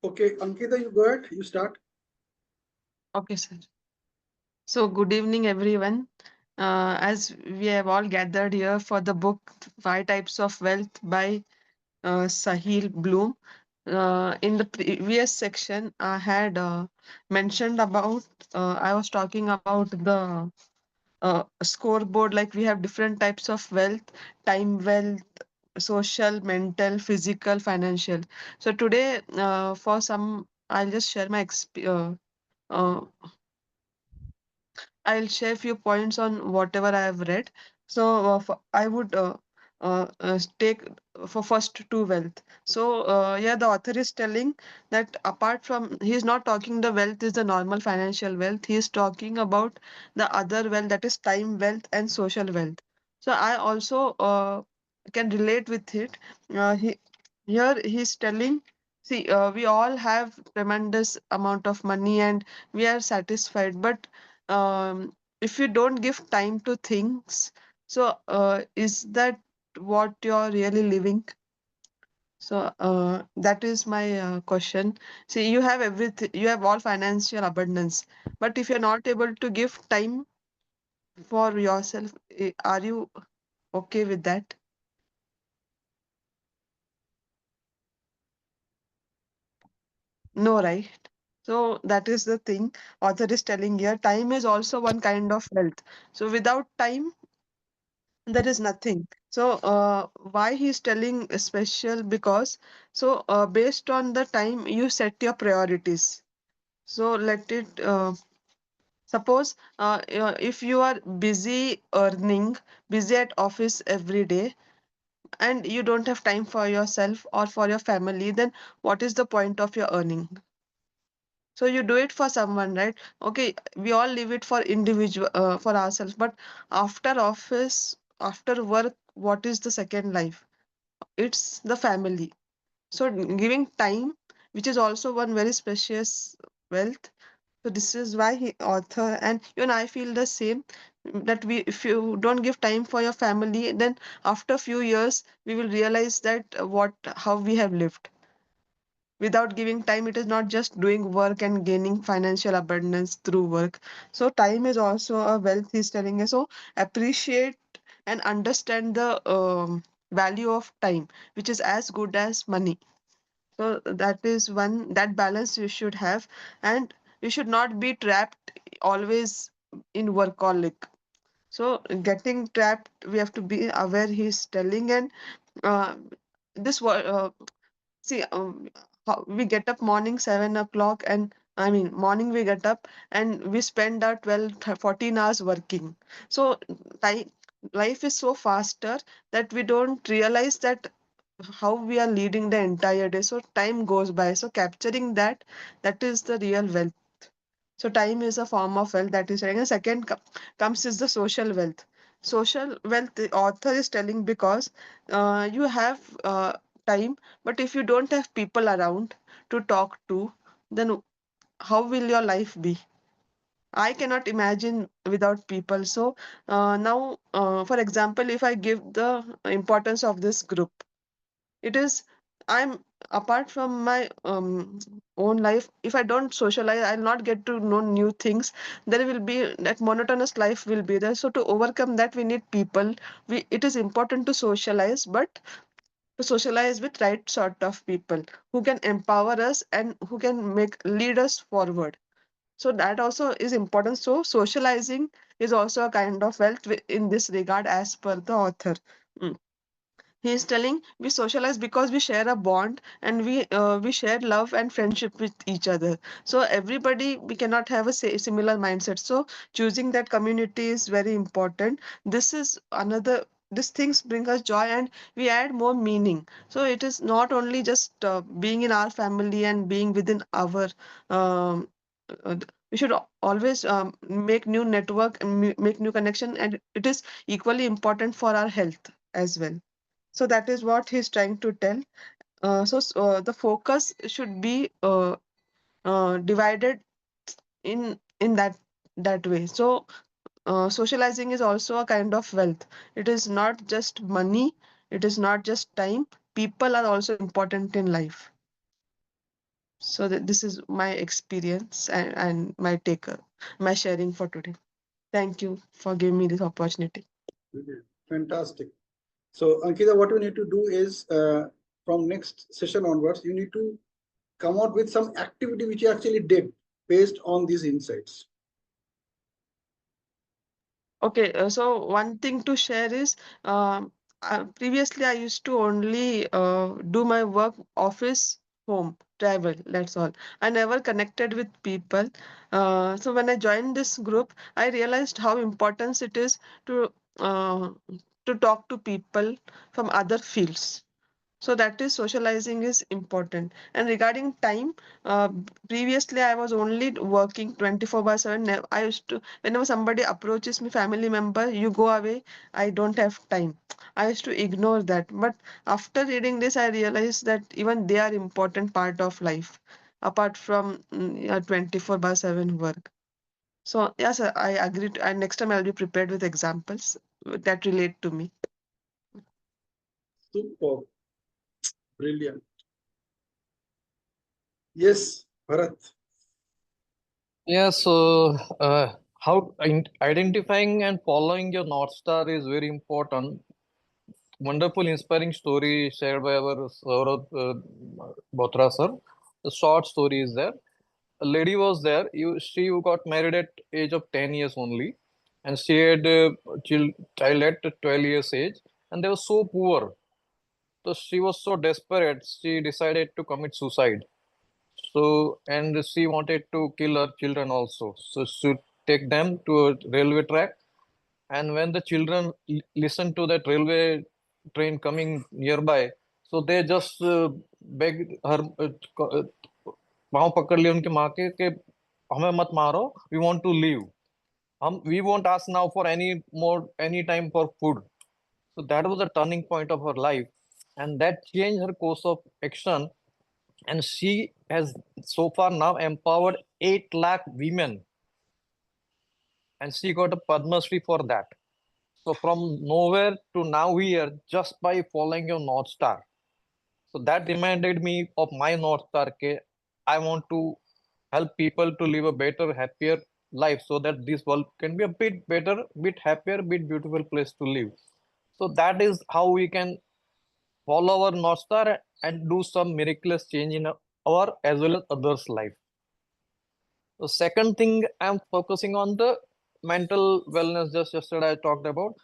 Okay, Ankita, you go ahead. You start. Okay, sir. So, good evening, everyone. As we have all gathered here for the book Five Types of Wealth by Sahil Bloom. In the previous section, I had mentioned about, I was talking about the scoreboard, like we have different types of wealth: time wealth, social, mental, physical, financial. So, today, for some, I'll just share my experience. I'll share few points on whatever I have read. So I would take for first two wealth. So yeah, the author is telling that apart from he's not talking the wealth is the normal financial wealth. He is talking about the other wealth, that is time wealth and social wealth. So I also can relate with it. Here he's telling. See, we all have tremendous amount of money and we are satisfied, but if you don't give time to things, so is that what you're really living? So that is my question. See, you have everything, you have all financial abundance, but if you're not able to give time for yourself, are you okay with that? No, right? So that is the thing author is telling here. Time is also one kind of wealth. So without time, there is nothing. So why he's telling special? Because so based on the time you set your priorities. So let it suppose if you are busy earning, busy at office every day, and you don't have time for yourself or for your family, then what is the point of your earning? So you do it for someone, right? Okay, we all leave it for individual, for ourselves, but after office, after work, what is the second life? It's the family. So giving time, which is also one very precious wealth. So this is why he author, and even I feel the same, that we, if you don't give time for your family, then after few years we will realize that what how we have lived without giving time. It is not just doing work and gaining financial abundance through work. So time is also a wealth, he's telling us. So appreciate and understand the value of time, which is as good as money. So that is one, that balance you should have. And you should not be trapped always in workaholic. So getting trapped, we have to be aware, he's telling. And uh, this see, we get up morning 7 o'clock, and I mean, morning we get up and we spend our 12, 14 hours working. So, time, life is so faster that we don't realize that how we are leading the entire day. So, time goes by. So, capturing that, that is the real wealth. So time is a form of wealth, that is saying. And second comes is the social wealth. Social wealth, the author is telling, because you have time, but if you don't have people around to talk to, then how will your life be? I cannot imagine without people. So now, for example, if I give the importance of this group, it is, I'm, apart from my own life, if I don't socialize, I'll not get to know new things. There will be that monotonous life will be there. So to overcome that, we need people. We, it is important to socialize, but to socialize with right sort of people who can empower us and who can make lead us forward. So that also is important. So socializing is also a kind of wealth in this regard, as per the author. Mm. He is telling we socialize because we share a bond, and we share love and friendship with each other. So everybody, we cannot have a similar mindset. So choosing that community is very important. This is another. These things bring us joy and we add more meaning. So it is not only just being in our family and being within our. Um, we should always make new network and make new connection, and it is equally important for our health as well. So that is what he's trying to tell. The focus should be divided in that way. So socializing is also a kind of wealth. It is not just money. It is not just time. People are also important in life. So that this is my experience and my sharing for today. Thank you for giving me this opportunity. Brilliant. Fantastic. So, Ankita, what you need to do is from next session onwards, you need to come out with some activity which you actually did based on these insights. Okay, so one thing to share is previously I used to only do my work, office, home, travel, that's all. I never connected with people. So when I joined this group, I realized how important it is to uh, to talk to people from other fields. So that is socializing is important. And regarding time, previously I was only working 24 by 7. I used to, whenever somebody approaches me, family member, you go away, I don't have time. I used to ignore that. But after reading this, I realized that even they are important part of life, apart from 24 by 7 work. So yes, I agree. And next time I'll be prepared with examples that relate to me. Super. Brilliant. Yes, Bharat. Yeah, so how identifying and following your North Star is very important. Wonderful, inspiring story shared by our Saurav Botra sir. The short story is there. A lady was there. She got married at age of 10 years only, and she had child at 12 years age, and they were so poor. So she was so desperate. She decided to commit suicide. So, and she wanted to kill her children also. So she take them to a railway track. And when the children listened to that railway train coming nearby, so they just begged her, पाँव पकड़ लिए उनके माँ के कि हमें मत मारो, we want to leave. हम we won't ask now for any time for food. So that was the turning point of her life, and that changed her course of action. And she has so far now empowered 8 lakh women, and she got a Padma Shri for that. So from nowhere to now here, just by following your North Star. So that reminded me of my North Star. Ke I want to help people to live a better, happier life, so that this world can be a bit better, bit happier, bit beautiful place to live. So that is how we can follow our North Star and do some miraculous change in our as well as others' life. The second thing I'm focusing on the mental wellness. Just yesterday I talked about.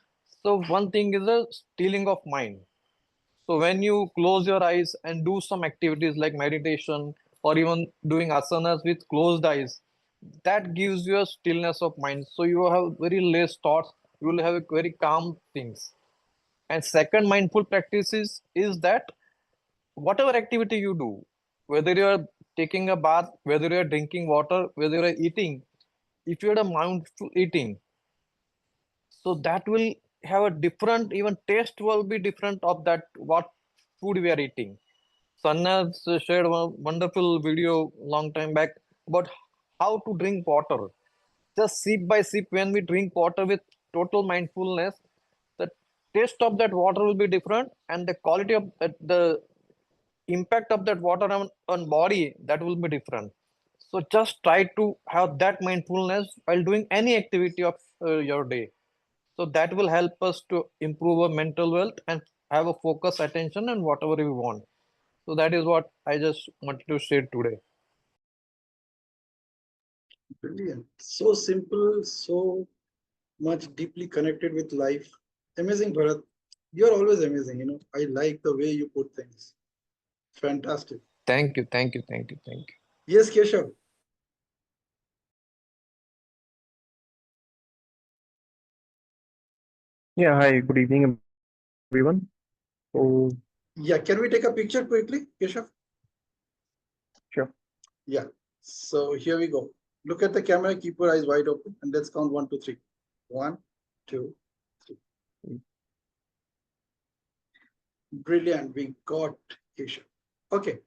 So one thing is the stealing of mind. So when you close your eyes and do some activities like meditation or even doing asanas with closed eyes, that gives you a stillness of mind. So you have very less thoughts. You will have a very calm things. And second mindful practice is that whatever activity you do, whether you are taking a bath, whether you are drinking water, whether you are eating, if you are a mindful eating, so that will have a different, even taste will be different of that what food we are eating. Sanna shared one wonderful video long time back about how to drink water. Just sip by sip, when we drink water with total mindfulness, the taste of that water will be different, and the quality of the impact of that water on body, that will be different. So just try to have that mindfulness while doing any activity of your day. So that will help us to improve our mental wealth and have a focus attention and whatever we want. So that is what I just wanted to share today. Brilliant. So simple, so much deeply connected with life. Amazing, Bharat. You're always amazing. I like the way you put things. Fantastic. Thank you, thank you, thank you, thank you. Yes, Keshav. Yeah, hi, good evening, everyone. So, Yeah, can we take a picture quickly, Keshav? sure. Yeah. So here we go. Look at the camera, keep your eyes wide open, and let's count one, two, three. One, two, three. Brilliant. We got Keshav. Okay,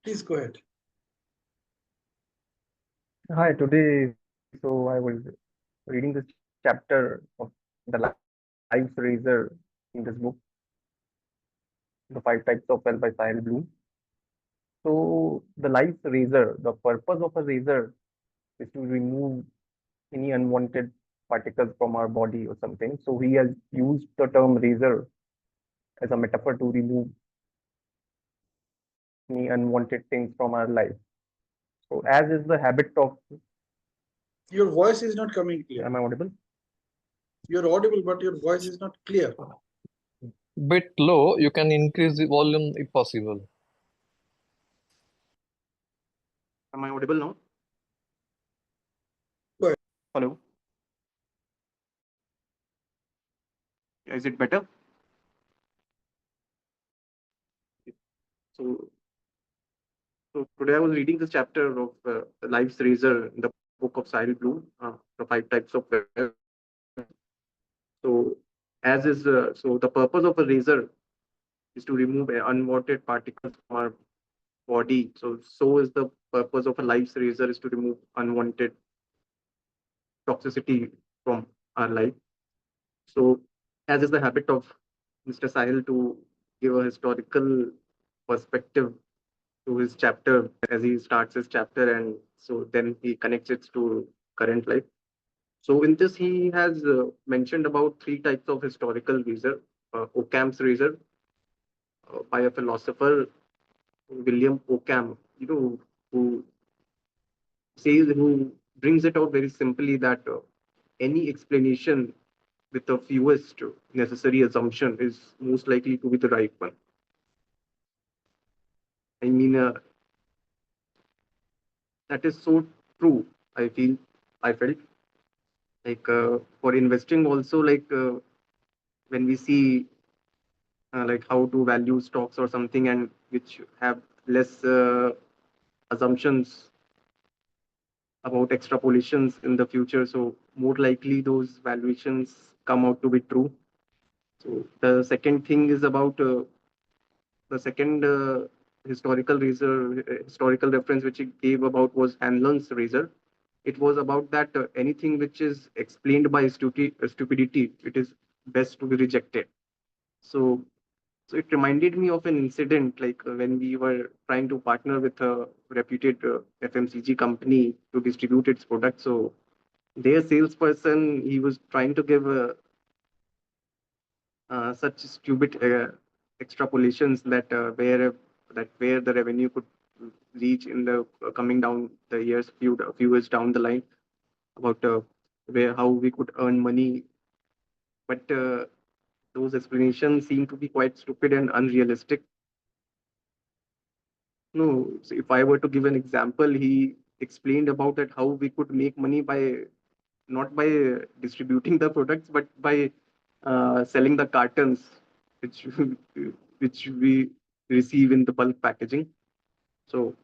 please go ahead. Hi, today, so I was reading this chapter of the Life's Razor in this book, The Five Types of Wealth by Cyril Bloom. So the life's razor, the purpose of a razor is to remove any unwanted particles from our body or something. So he has used the term razor as a metaphor to remove any unwanted things from our life. So as is the habit of, Your voice is not coming clear. am I audible? You're audible, but your voice is not clear. Bit low, you can increase the volume if possible. Am I audible now? Go ahead. Hello. Is it better? So, so today I was reading this chapter of Life's Razor in the book of Cyril Bloom, the five types of wealth. So, as is, so the purpose of a razor is to remove unwanted particles from our body. So is the purpose of a life's razor is to remove unwanted toxicity from our life. So, as is the habit of Mr. Sahil to give a historical perspective to his chapter as he starts his chapter, and so then he connects it to current life. So in this, he has mentioned about three types of historical razor. Occam's razor by a philosopher, William Occam, who who brings it out very simply that any explanation with the fewest necessary assumption is most likely to be the right one. I mean, that is so true. I feel, I felt like for investing also, like when we see like how to value stocks or something and which have less assumptions about extrapolations in the future, so more likely those valuations come out to be true. So the second thing is about the second historical reference which he gave about was Hanlon's razor. It was about that anything which is explained by stupidity, it is best to be rejected. So, so it reminded me of an incident like when we were trying to partner with a reputed FMCG company to distribute its products. So their salesperson, he was trying to give such stupid extrapolations that where the revenue could reach in the coming down the years, few years down the line, about where how we could earn money, but those explanations seem to be quite stupid and unrealistic. No, so if I were to give an example, he explained about that how we could make money by not by distributing the products, but by selling the cartons which which we receive in the bulk packaging. So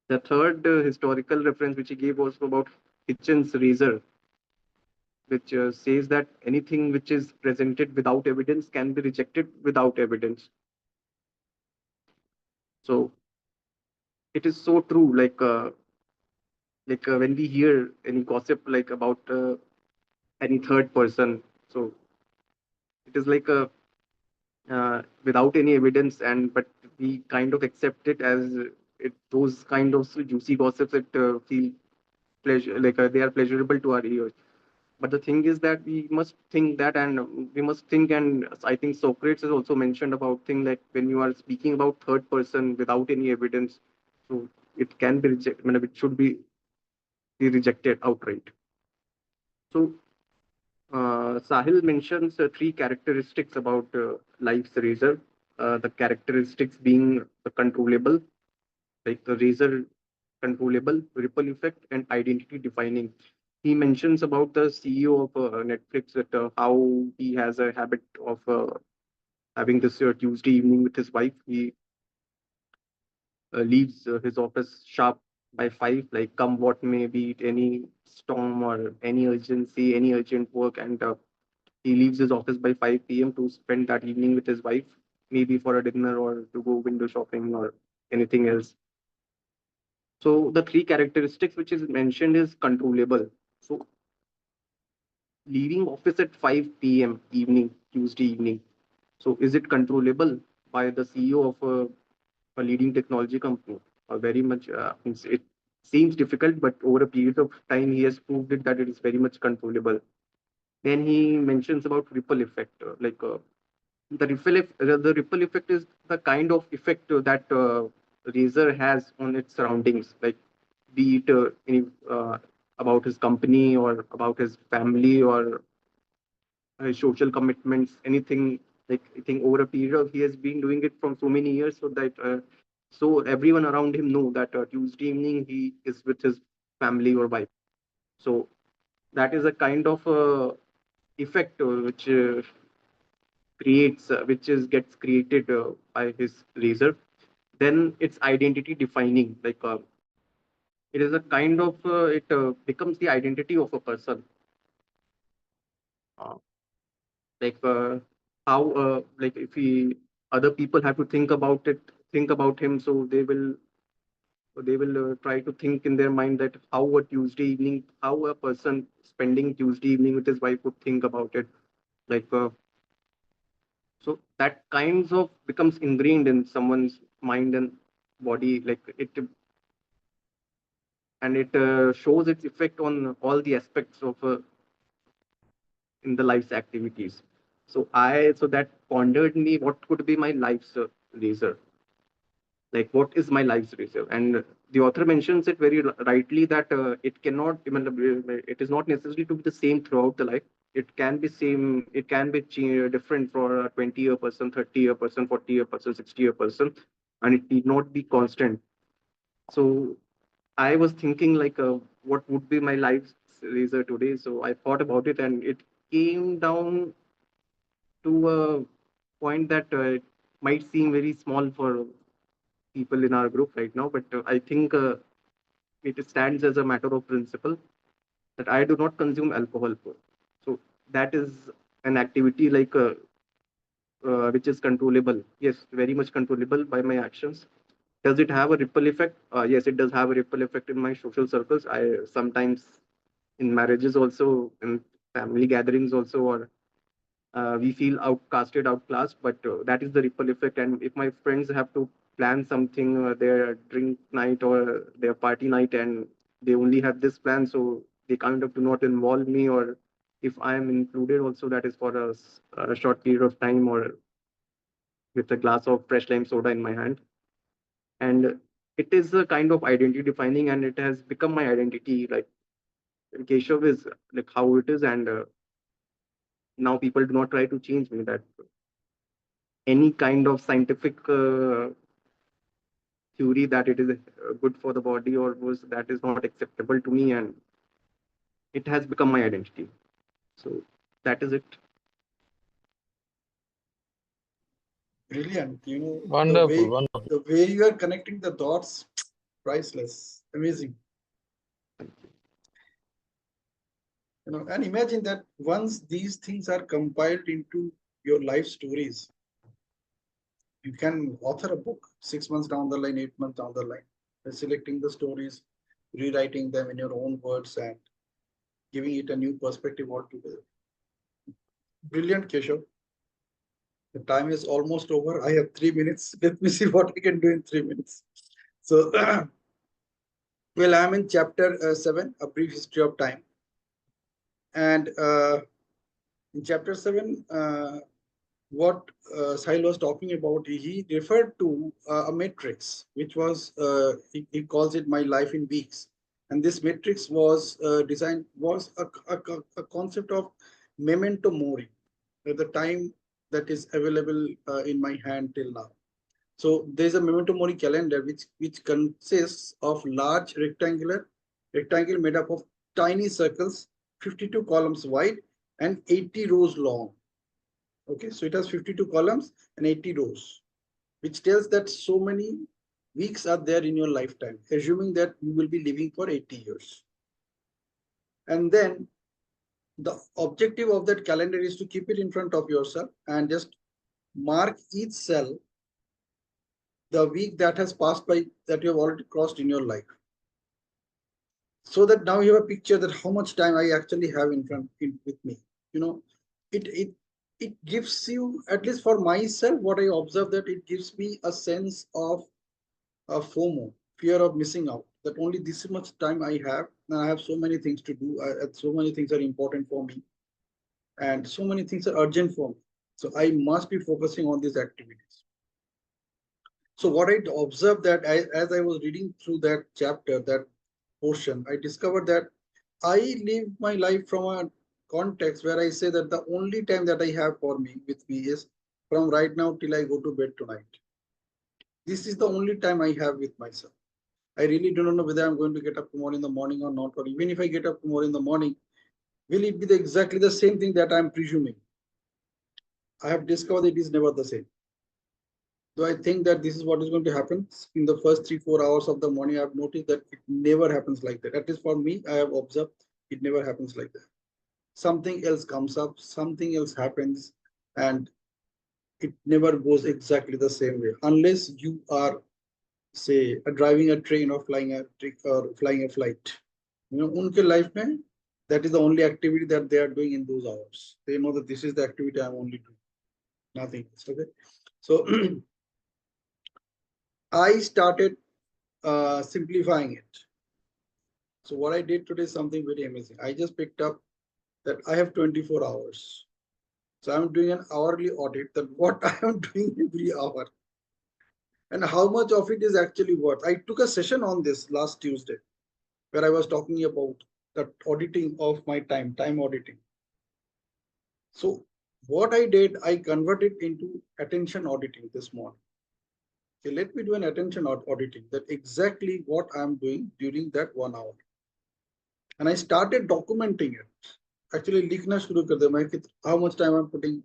the third historical reference which he gave was about Hitchens' razor, which says that anything which is presented without evidence can be rejected without evidence. So it is so true. Like when we hear any gossip like about any third person, so it is like a without any evidence, and but we kind of accept it as it those kind of juicy gossips that feel pleasure like they are pleasurable to our ears. But the thing is that we must think that, and we must think, and I think Socrates has also mentioned about thing like when you are speaking about third person without any evidence, so it can be rejected. I mean, it should be rejected outright. So Sahil mentions three characteristics about life's razor. The characteristics being the controllable, like the razor controllable, ripple effect, and identity defining. He mentions about the CEO of Netflix that how he has a habit of having this Tuesday evening with his wife. He leaves his office sharp by 5, like come what may be, it, any storm or any urgency, any urgent work, and he leaves his office by 5 p.m. to spend that evening with his wife, maybe for a dinner or to go window shopping or anything else. So the three characteristics which is mentioned is controllable. So leaving office at 5 p.m. evening, Tuesday evening. So is it controllable by the CEO of a a leading technology company. Very much, it seems difficult, but over a period of time, he has proved it that it is very much controllable. Then he mentions about ripple effect, the ripple effect is the kind of effect that Razer has on its surroundings, like be it about his company or about his family or social commitments, anything. Like I think over a period of he has been doing it from so many years, so that so everyone around him know that Tuesday evening he is with his family or wife. So that is a kind of effect which creates which is gets created by his razor. Then it's identity defining, it is a kind of it becomes the identity of a person, uh, like how like if he other people have to think about him, so they will try to think in their mind that how a Tuesday evening, how a person spending Tuesday evening with his wife would think about it, like so that kinds of becomes ingrained in someone's mind and body, like it, and it shows its effect on all the aspects of in the life's activities. So that pondered me what could be my life's razor, like what is my life's razor. And the author mentions it very rightly that it cannot even it is not necessary to be the same throughout the life. It can be same, it can be different for a 20-year person, 30-year person, 40-year person, 60-year person, and it need not be constant. So I was thinking what would be my life's razor today. So I thought about it, and it came down to a point that it might seem very small for people in our group right now, but I think it stands as a matter of principle that I do not consume alcohol. So that is an activity which is controllable. Yes, very much controllable by my actions. Does it have a ripple effect? Yes, it does have a ripple effect in my social circles. I sometimes in marriages also, in family gatherings also, or we feel outcasted, outclassed, but that is the ripple effect. And if my friends have to plan something, their drink night or their party night, and they only have this plan, so they kind of do not involve me, or if I am included also, that is for a short period of time or with a glass of fresh lime soda in my hand. And it is a kind of identity defining, and it has become my identity. Like Keshav is like how it is, and now people do not try to change me. That any kind of scientific theory that it is good for the body or was that is not acceptable to me, and it has become my identity. So that is it. Brilliant. You know, Wonderful, wonderful. the way you are connecting the dots, priceless, amazing. You know, and imagine that once these things are compiled into your life stories, you can author a book 6 months down the line, 8 months down the line, and selecting the stories, rewriting them in your own words, and giving it a new perspective altogether. Brilliant, Keshav. The time is almost over. I have 3 minutes. Let me see what I can do in 3 minutes. So, well, I'm in chapter 7, A Brief History of Time. And in chapter 7, what Sahil was talking about, he referred to a matrix, which was, he calls it My Life in Weeks. And this matrix was designed, was a concept of memento mori, the time that is available in my hand till now. So there's a memento mori calendar which consists of large rectangle made up of tiny circles, 52 columns wide and 80 rows long. Okay, so it has 52 columns and 80 rows, which tells that so many weeks are there in your lifetime, assuming that you will be living for 80 years. And then the objective of that calendar is to keep it in front of yourself and just mark each cell the week that has passed by, that you have already crossed in your life, so that now you have a picture that how much time I actually have in front with me. You know, it gives you, at least for myself, what I observe, that it gives me a sense of FOMO, fear of missing out. That only this much time I have, and I have so many things to do. So many things are important for me, and so many things are urgent for me. So I must be focusing on these activities. So what I observed that as I was reading through that chapter, that portion, I discovered that I live my life from a context where I say that the only time that I have for me with me is from right now till I go to bed tonight. This is the only time I have with myself. I really do not know whether I'm going to get up tomorrow in the morning or not, or even if I get up tomorrow in the morning, will it be exactly the same thing that I'm presuming? I have discovered it is never the same. Though I think that this is what is going to happen in the first 3 4 hours of the morning, I've noticed that it never happens like that. At least for me, I have observed it never happens like that. Something else comes up, something else happens, and it never goes exactly the same way unless you are, say, driving a train or flying a trick or flying a flight. You know, unke life mein, that is the only activity that they are doing in those hours. They know that this is the activity I'm only doing, nothing else. Okay, so I started simplifying it. So what I did today is something very amazing. I just picked up that I have 24 hours. So I'm doing an hourly audit that what I am doing every hour and how much of it is actually worth. I took a session on this last Tuesday where I was talking about the auditing of my time, time auditing. So what I did, I converted into attention auditing this morning. Okay, let me do an attention auditing that exactly what I'm doing during that 1 hour. And I started documenting it. Actually, लिखना शुरू कर दिया मैं how much time I'm putting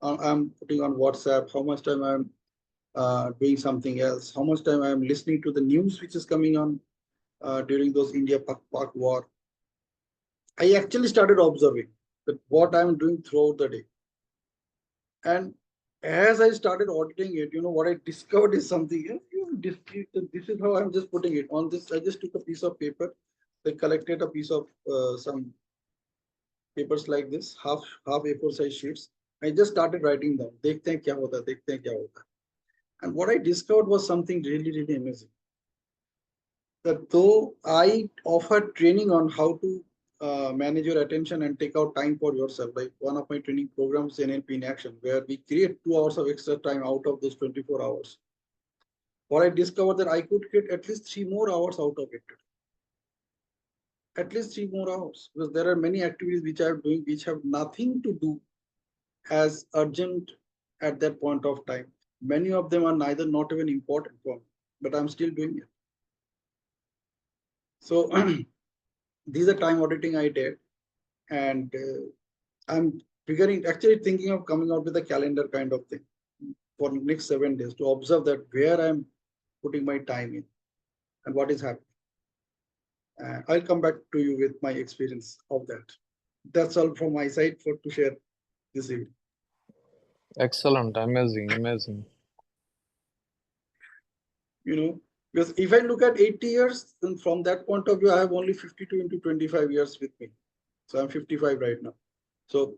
on WhatsApp, how much time I'm doing something else, how much time I'm listening to the news which is coming on during those India-Pak war. I actually started observing that what I'm doing throughout the day. And as I started auditing it, you know, what I discovered is something else. This is how I'm just putting it on this. I just took a piece of paper. I collected a piece of some papers like this, half A4 size sheets. I just started writing down. देखते हैं क्या होता है, देखते हैं क्या होता है. And what I discovered was something really, really amazing. That though I offer training on how to manage your attention and take out time for yourself, like one of my training programs, NLP in Action, where we create 2 hours of extra time out of those 24 hours. What I discovered that I could get at least 3 more hours out of it. At least 3 more hours, because there are many activities which I'm doing which have nothing to do as urgent at that point of time. Many of them are neither not even important for me, but I'm still doing it. So these are time auditing I did, and I'm actually thinking of coming out with a calendar kind of thing for next 7 days to observe that where I'm putting my time in and what is happening. I'll come back to you with my experience of that. That's all from my side for to share this evening. Excellent, amazing, amazing. You know, because if I look at 80 years, then from that point of view, I have only 52 into 25 years with me. So I'm 55 right now. So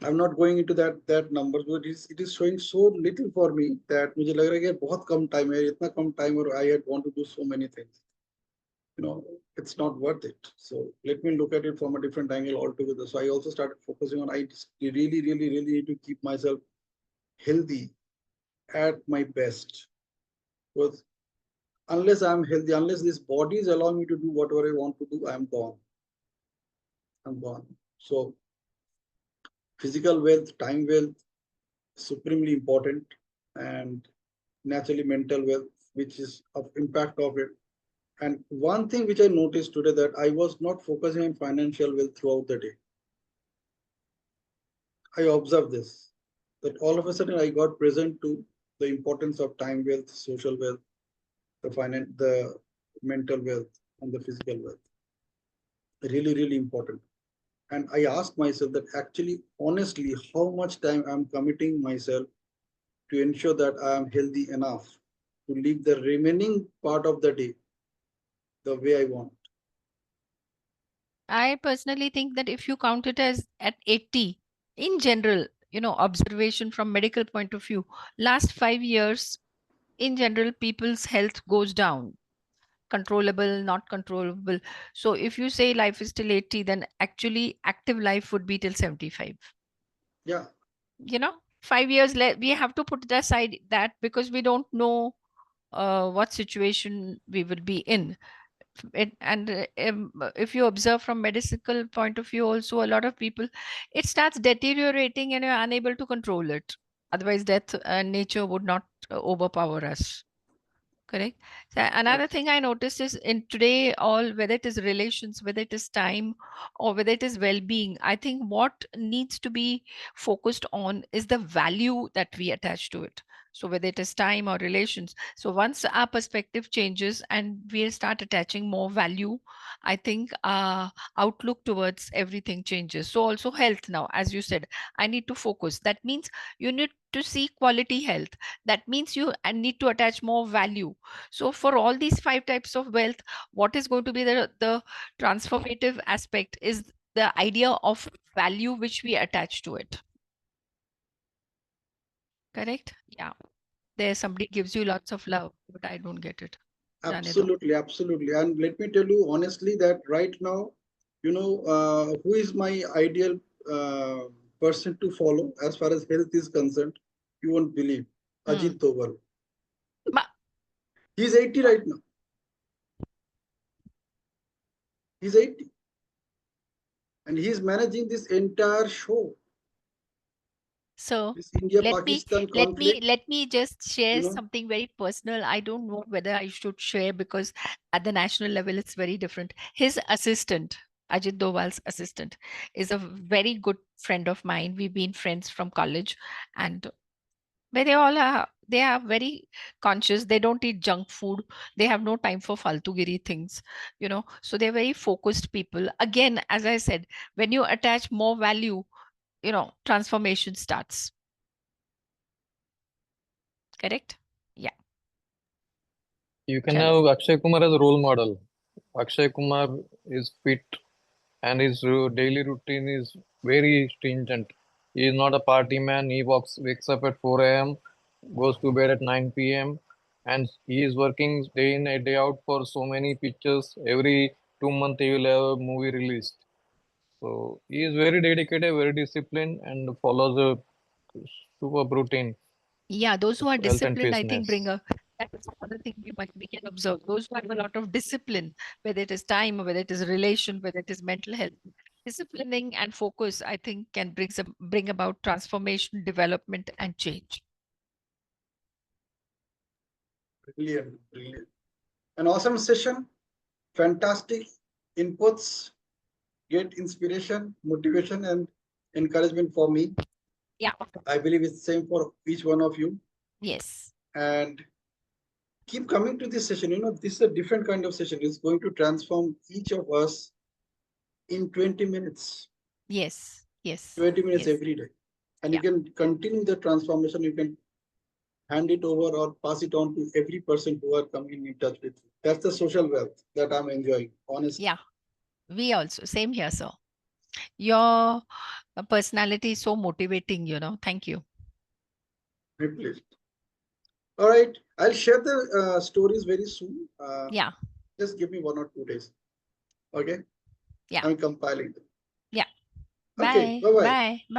I'm not going into that number, but it is showing so little for me that मुझे लग रहा है कि बहुत कम time है, इतना कम time और I had want to do so many things. You know, it's not worth it. So let me look at it from a different angle altogether. So I also started focusing on I really, really, really need to keep myself healthy at my best. Because unless I'm healthy, unless this body is allowing me to do whatever I want to do, I'm gone. I'm gone. So physical wealth, time wealth, supremely important, and naturally mental wealth, which is of impact of it. And one thing which I noticed today that I was not focusing on financial wealth throughout the day. I observed this, that all of a sudden I got present to the importance of time wealth, social wealth, the mental wealth, and the physical wealth. Really, really important. And I asked myself that actually, honestly, how much time I'm committing myself to ensure that I am healthy enough to live the remaining part of the day the way I want. I personally think that if you count it as at 80, in general, observation from medical point of view, last 5 years, in general, people's health goes down, controllable, not controllable. So if you say life is till 80, then actually active life would be till 75. Yeah, 5 years we have to put it aside that because we don't know what situation we will be in. If you observe from medical point of view also, a lot of people, it starts deteriorating and you're unable to control it. Otherwise death and nature would not overpower us. Correct. So another correct. thing I noticed is in today, all whether it is relations, whether it is time, or whether it is well-being, I think what needs to be focused on is the value that we attach to it. So whether it is time or relations. So once our perspective changes and we start attaching more value, I think our outlook towards everything changes. So also health now, as you said, I need to focus. That means you need to see quality health. That means you need to attach more value. So for all these five types of wealth, what is going to be the transformative aspect is the idea of value which we attach to it. Correct? Yeah. There somebody gives you lots of love, but I don't get it. Jane do. Absolutely, absolutely. And let me tell you honestly that right now, who is my ideal uh, person to follow as far as health is concerned? You won't believe. Hmm. Ajit Doval. Ma- He's 80 right now. He's 80. And he's managing this entire show. So This India let me Pakistan let me conflict, let me just you share know. something very personal. I don't know whether I should share because at the national level it's very different. His assistant, Ajit Doval's assistant, is a very good friend of mine. We've been friends from college, and where they are very conscious. They don't eat junk food. They have no time for faltugiri things, So they're very focused people. Again, as I said, when you attach more value, transformation starts. Correct? Yeah. You can Chalo. have Akshay Kumar as a role model. Akshay Kumar is fit and his daily routine is very stringent. He is not a party man. He wakes up at 4 a.m., goes to bed at 9 p.m., and he is working day in and day out for so many pictures. Every 2 months, he will have a movie released. So he is very dedicated, very disciplined, and follows a super routine Yeah, those who of are health and disciplined, I think, bring fitness. a that is another thing we can observe. Those who have a lot of discipline, whether it is time, or whether it is relation, whether it is mental health, disciplining and focus, I think, can bring about transformation, development, and change. Brilliant, brilliant. An awesome session, fantastic inputs, great inspiration, motivation, and encouragement for me. Yeah. I believe it's the same for each one of you. Yes. And keep coming to this session. This is a different kind of session. It's going to transform each of us in 20 minutes, Yes. Yes. 20 minutes Yes. every day. And you Yeah. can continue the transformation. You can hand it over or pass it on to every person who are coming in touch with you. That's the social wealth that I'm enjoying, honestly. Yeah. We also same here, sir. Your personality is so motivating. Thank you. Privileged. All right. I'll share the stories very soon. Yeah. Just give me 1 or 2 days. Okay. Yeah. I'm compiling them. Yeah. Okay. Bye. Bye bye. Bye. Bye.